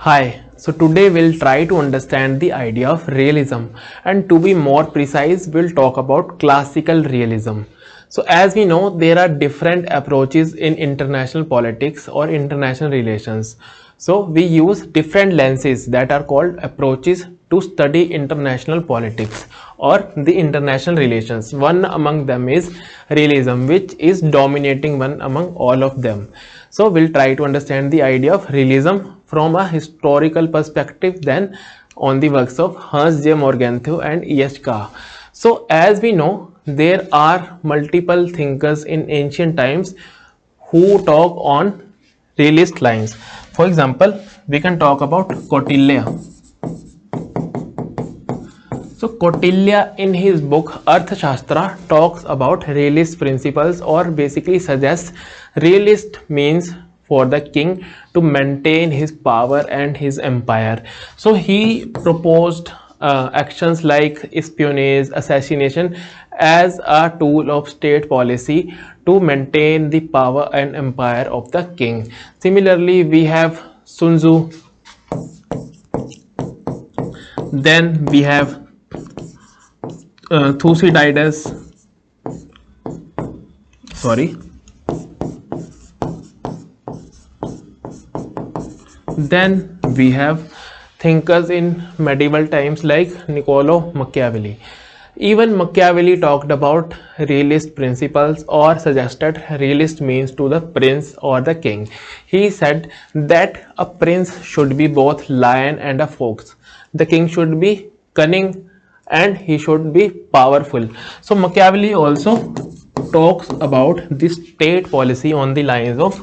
Hi, so today we'll try to understand the idea of realism, and to be more precise, we'll talk about classical realism. So as we know, there are different approaches in international politics or international relations. So we use different lenses that are called approaches to study international politics or the international relations. One among them is realism, which is dominating one among all of them. So we'll try to understand the idea of realism from a historical perspective, then on the works of Hans J. Morgenthau and E.H. Carr. So as we know, there are multiple thinkers in ancient times who talk on realist lines. For example, we can talk about Kautilya. So Kautilya in his book Arthashastra talks about realist principles, or basically suggests realist means for the king to maintain his power and his empire. So he proposed actions like espionage, assassination as a tool of state policy to maintain the power and empire of the king. Similarly, we have Sun Tzu, then we have Thucydides, then we have thinkers in medieval times like Niccolo Machiavelli. Even Machiavelli talked about realist principles or suggested realist means to the prince or the king. He said that a prince should be both lion and a fox. The king should be cunning and he should be powerful. So Machiavelli also talks about the state policy on the lines of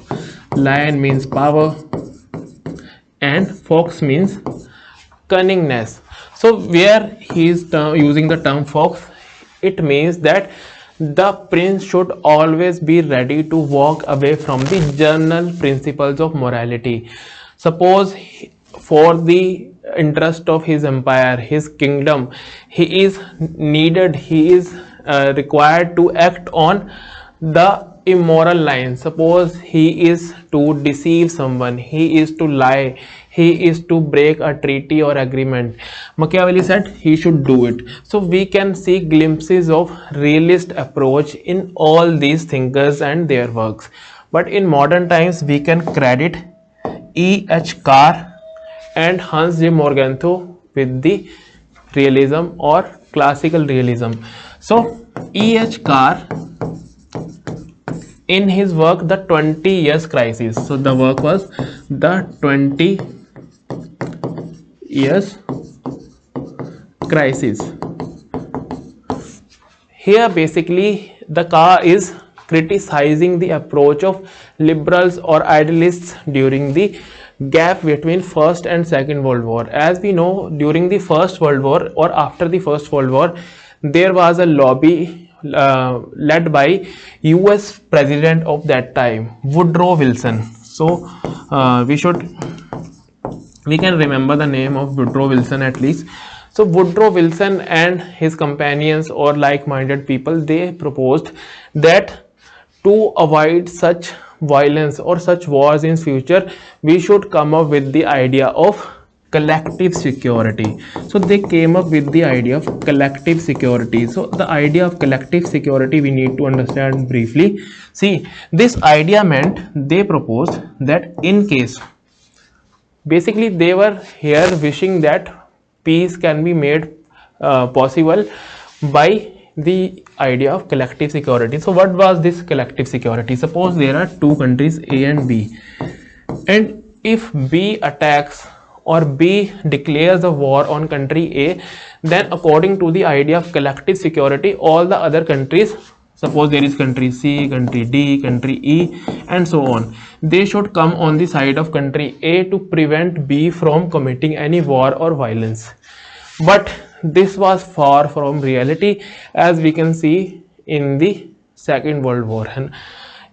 lion means power and fox means cunningness. So where he is using the term fox, it means that the prince should always be ready to walk away from the general principles of morality. Suppose for the interest of his empire, his kingdom, he is required to act on the immoral line. Suppose he is to deceive someone, he is to lie, he is to break a treaty or agreement. Machiavelli said he should do it. So we can see glimpses of realist approach in all these thinkers and their works. But in modern times, we can credit E.H. Carr and Hans J. Morgenthau with the realism or classical realism. So E.H. Carr, in his work The 20 Years Crisis, so the work was The 20 Years Crisis. Here basically the Carr is criticizing the approach of liberals or idealists during the gap between First and Second World War. As we know, during the First World War or after the First World War, there was a lobby led by US president of that time, Woodrow Wilson. So we can remember the name of Woodrow Wilson at least. So Woodrow Wilson and his companions or like-minded people, they proposed that to avoid such violence or such wars in future, we should come up with the idea of collective security. So they came up with the idea of collective security. So the idea of collective security we need to understand briefly. See, this idea meant they proposed that in case, basically they were here wishing that peace can be made possible by the idea of collective security. So what was this collective security? Suppose there are two countries A and B, and if B attacks or B declares a war on country A, then according to the idea of collective security, all the other countries, suppose there is country C, country D, country E and so on, they should come on the side of country A to prevent B from committing any war or violence. But this was far from reality, as we can see in the Second World War. And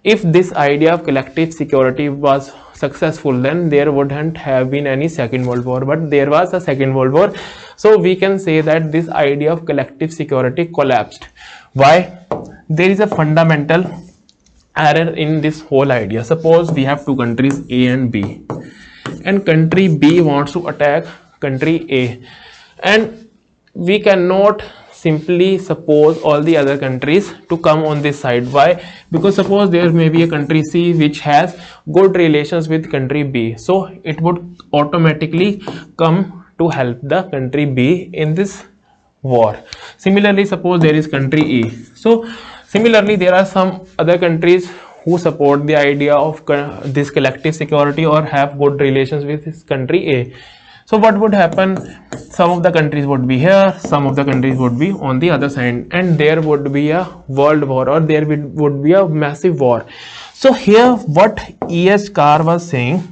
if this idea of collective security was successful, then there wouldn't have been any Second World War, but there was a Second World War. So we can say that this idea of collective security collapsed. Why? There is a fundamental error in this whole idea. Suppose we have two countries A and B. and country B wants to attack country A, and we cannot simply suppose all the other countries to come on this side. Why? Because suppose there may be a country C which has good relations with country B, so it would automatically come to help the country B in this war. Similarly, suppose there is country E. So similarly, there are some other countries who support the idea of this collective security or have good relations with this country A. So what would happen? Some of the countries would be here, some of the countries would be on the other side, and there would be a world war, or there would be a massive war. So here what E.S. Carr was saying,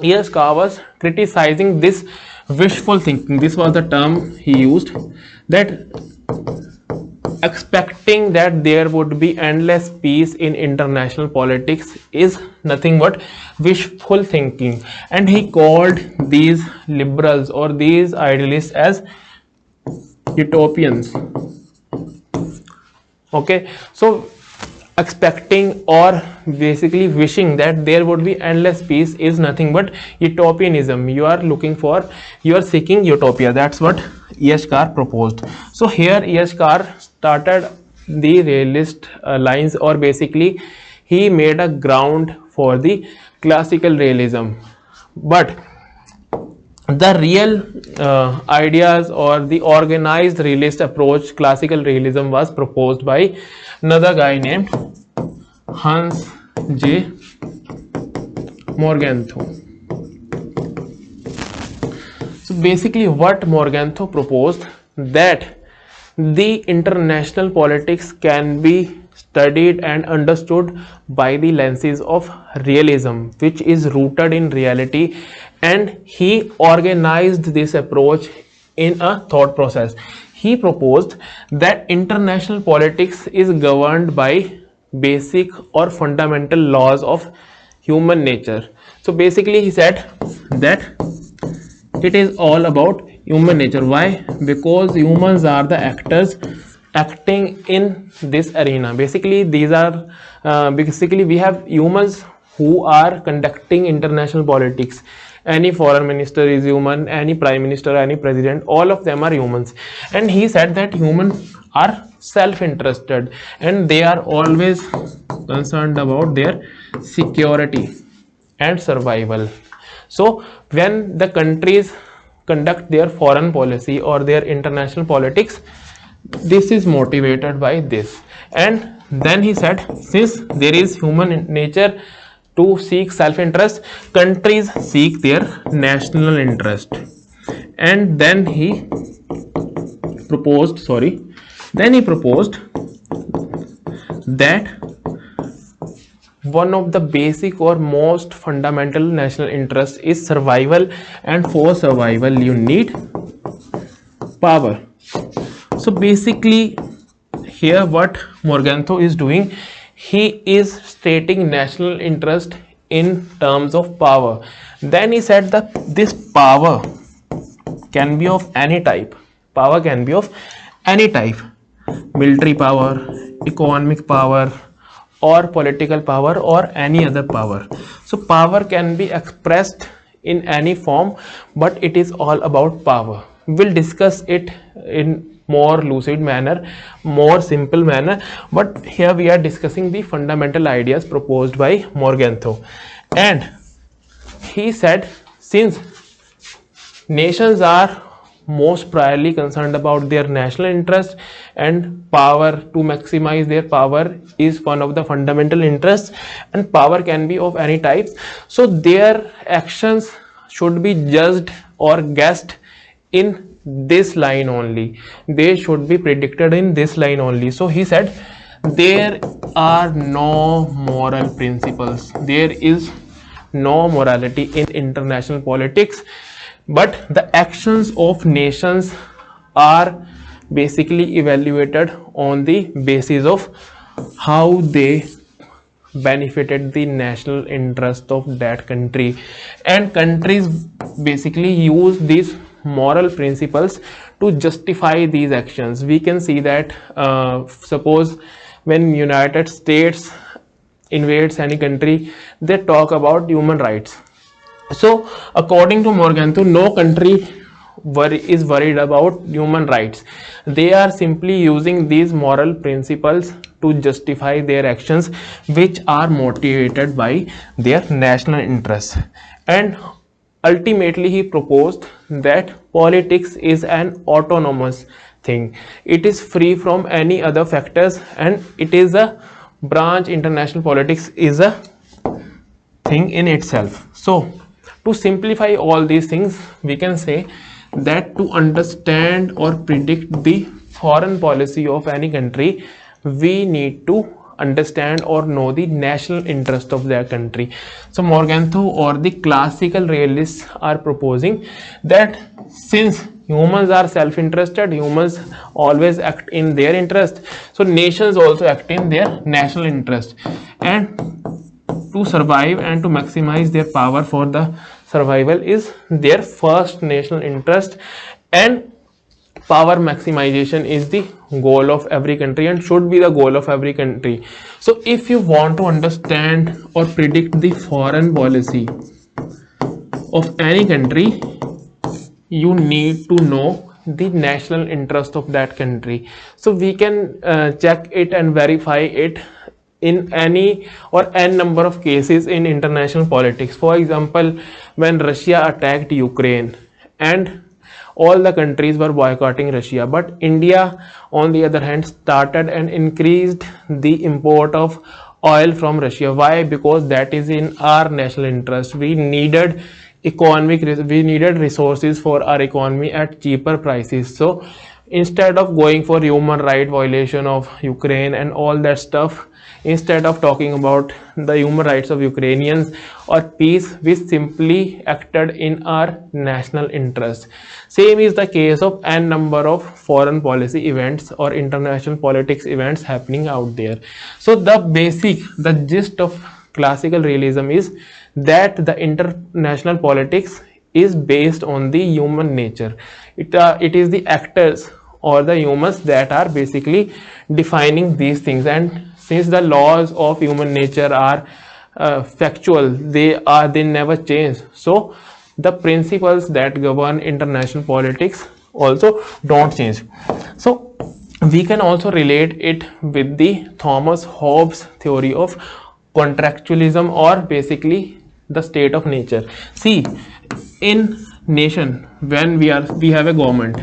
E.S. Carr was criticizing this wishful thinking. This was the term he used, that expecting that there would be endless peace in international politics is nothing but wishful thinking, and he called these liberals or these idealists as utopians. Okay, so expecting or basically wishing that there would be endless peace is nothing but utopianism. You are seeking utopia. That's what E.S. Carr proposed. So here E.S. Carr started the realist lines, or basically he made a ground for the classical realism. But the real ideas or the organized realist approach, classical realism, was proposed by another guy named Hans J. Morgenthau. So basically what Morgenthau proposed, that the international politics can be studied and understood by the lenses of realism, which is rooted in reality, and he organized this approach in a thought process. He proposed that international politics is governed by basic or fundamental laws of human nature. So basically he said that it is all about human nature. Why? Because humans are the actors acting in this arena. Basically these are we have humans who are conducting international politics. Any foreign minister is human, any prime minister, any president, all of them are humans. And he said that humans are self-interested and they are always concerned about their security and survival. So when the countries conduct their foreign policy or their international politics, this is motivated by this. And then he said, since there is human nature to seek self-interest, countries seek their national interest. And then he proposed that one of the basic or most fundamental national interests is survival, and for survival you need power. So basically here what Morgenthau is doing, he is stating national interest in terms of power. Then he said that this power can be of any type. Power can be of any type: military power, economic power, or political power, or any other power. So power can be expressed in any form, but it is all about power. We'll discuss it in more lucid manner, more simple manner, but here we are discussing the fundamental ideas proposed by Morgenthau. And he said, since nations are most priorly concerned about their national interest, and power, to maximize their power, is one of the fundamental interests, and power can be of any type, so their actions should be judged or guessed in this line only. They should be predicted in this line only. So he said there are no moral principles, there is no morality in international politics, but the actions of nations are basically evaluated on the basis of how they benefited the national interest of that country. And countries basically use these moral principles to justify these actions. We can see that suppose when United States invades any country, they talk about human rights. So according to Morgenthau, no country is worried about human rights. They are simply using these moral principles to justify their actions, which are motivated by their national interests. And ultimately he proposed that politics is an autonomous thing. It is free from any other factors, and it is a branch. International politics is a thing in itself. So to simplify all these things, we can say that to understand or predict the foreign policy of any country, we need to understand or know the national interest of their country. So Morgenthau or the classical realists are proposing that since humans are self-interested, humans always act in their interest, so nations also act in their national interest, and to survive and to maximize their power for the survival is their first national interest, and power maximization is the goal of every country and should be the goal of every country. So if you want to understand or predict the foreign policy of any country, you need to know the national interest of that country. So we can check it and verify it in any or n number of cases in international politics. For example, when Russia attacked Ukraine, and all the countries were boycotting Russia, but India on the other hand started and increased the import of oil from Russia. Why? Because that is in our national interest. We needed resources for our economy at cheaper prices. So instead of going for human right violation of Ukraine and all that stuff, instead of talking about the human rights of Ukrainians or peace, we simply acted in our national interest. Same is the case of n number of foreign policy events or international politics events happening out there. So the gist of classical realism is that the international politics is based on the human nature. It is the actors or the humans that are basically defining these things, and since the laws of human nature are factual, they never change. So the principles that govern international politics also don't change. So we can also relate it with the Thomas Hobbes theory of contractualism, or basically the state of nature. See, in nation, when we have a government,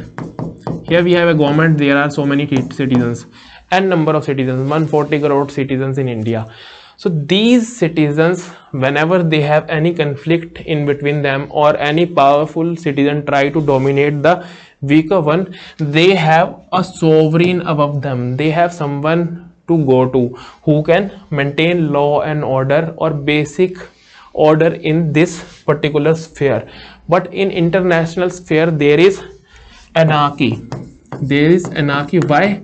here we have a government, there are so many citizens, n number of citizens, 140 crore citizens in India. So these citizens, whenever they have any conflict in between them or any powerful citizen try to dominate the weaker one, they have a sovereign above them. They have someone to go to who can maintain law and order or basic order in this particular sphere. But in international sphere there is anarchy. There is anarchy. Why?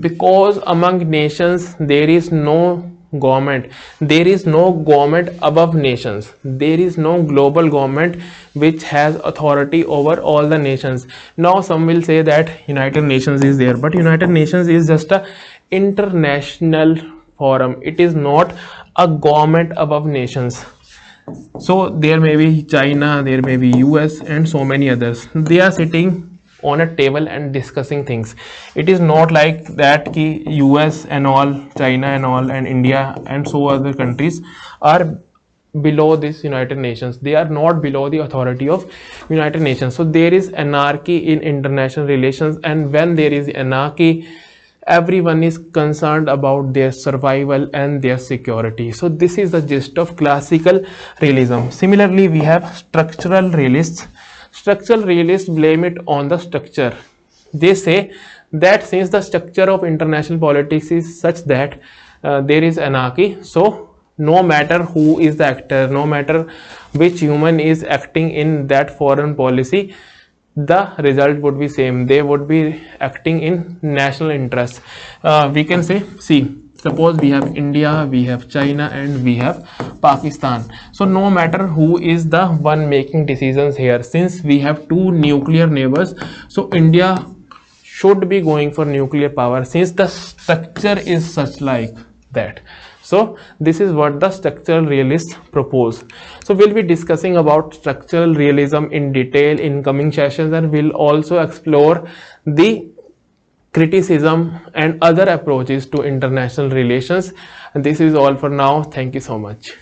Because among nations there is no government. There is no government above nations. There is no global government which has authority over all the nations. Now some will say that United Nations is there, but United Nations is just a international forum. It is not a government above nations. So there may be China, there may be US and so many others. They are sitting on a table and discussing things. It is not like that ki US and all, China and all, and India and so other countries are below this United Nations. They are not below the authority of United Nations. So there is anarchy in international relations, and when there is anarchy, everyone is concerned about their survival and their security. So this is the gist of classical realism. Similarly, we have structural realists. Structural realists blame it on the structure. They say that since the structure of international politics is such that there is anarchy, so no matter who is the actor, no matter which human is acting in that foreign policy, the result would be same. They would be acting in national interest. We can say, see, suppose we have India, we have China, and we have Pakistan. So no matter who is the one making decisions here, since we have two nuclear neighbors, so India should be going for nuclear power since the structure is such like that. So this is what the structural realists propose. So we'll be discussing about structural realism in detail in coming sessions, and we'll also explore the criticism and other approaches to international relations. And this is all for now. Thank you so much.